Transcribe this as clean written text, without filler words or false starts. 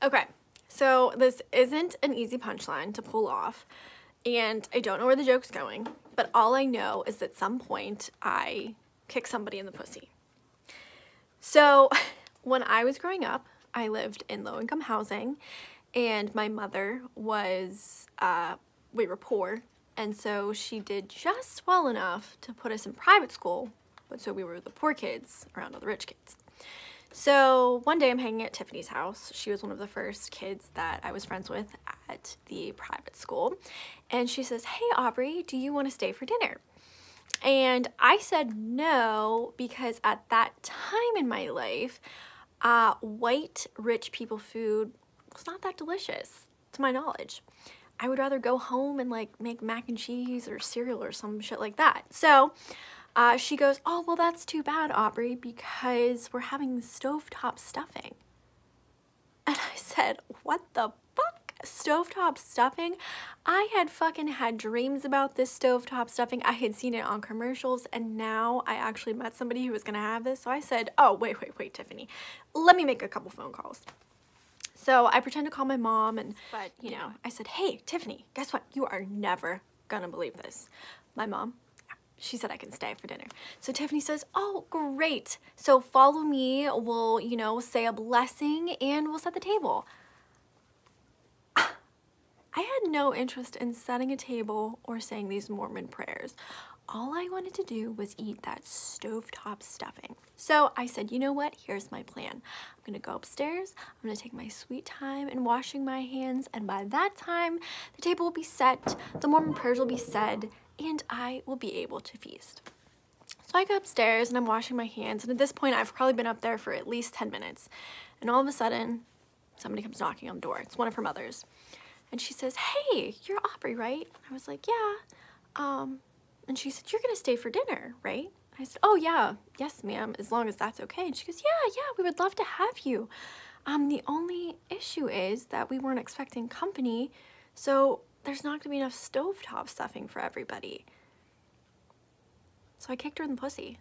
Okay, so this isn't an easy punchline to pull off, and I don't know where the joke's going, but all I know is that at some point I kicked somebody in the pussy. So when I was growing up, I lived in low-income housing, and my mother was, we were poor, and so she did just well enough to put us in private school, but so we were the poor kids around all the rich kids. So one day I'm hanging at Tiffany's house. She was one of the first kids that I was friends with at the private school. And she says, "Hey Aubrey, do you want to stay for dinner?" And I said no, because at that time in my life, white rich people food was not that delicious, to my knowledge. I would rather go home and like make mac and cheese or cereal or some shit like that. So she goes, "Oh, well, that's too bad, Aubrey, because we're having stovetop stuffing." And I said, "What the fuck? Stovetop stuffing?" I had fucking had dreams about this stovetop stuffing. I had seen it on commercials, and now I actually met somebody who was gonna have this. So I said, "Oh, wait, Tiffany. Let me make a couple phone calls." So I pretend to call my mom, but you know, I said, "Hey, Tiffany, guess what? You are never gonna believe this." My mom, she said I can stay for dinner. So Tiffany says, "Oh, great. So follow me. We'll, you know, say a blessing and we'll set the table." I had no interest in setting a table or saying these Mormon prayers. All I wanted to do was eat that stovetop stuffing. So I said, "You know what? Here's my plan. I'm gonna go upstairs, I'm gonna take my sweet time in washing my hands, and by that time, the table will be set, the Mormon prayers will be said, and I will be able to feast." So I go upstairs and I'm washing my hands, and at this point I've probably been up there for at least 10 minutes. And all of a sudden, somebody comes knocking on the door. It's one of her mothers. And she says, "Hey, you're Aubrey, right?" I was like, "Yeah." And she said, "You're gonna stay for dinner, right?" I said, "Oh yeah, yes ma'am, as long as that's okay." And she goes, Yeah, we would love to have you. The only issue is that we weren't expecting company, so there's not gonna be enough stovetop stuffing for everybody." So I kicked her in the pussy.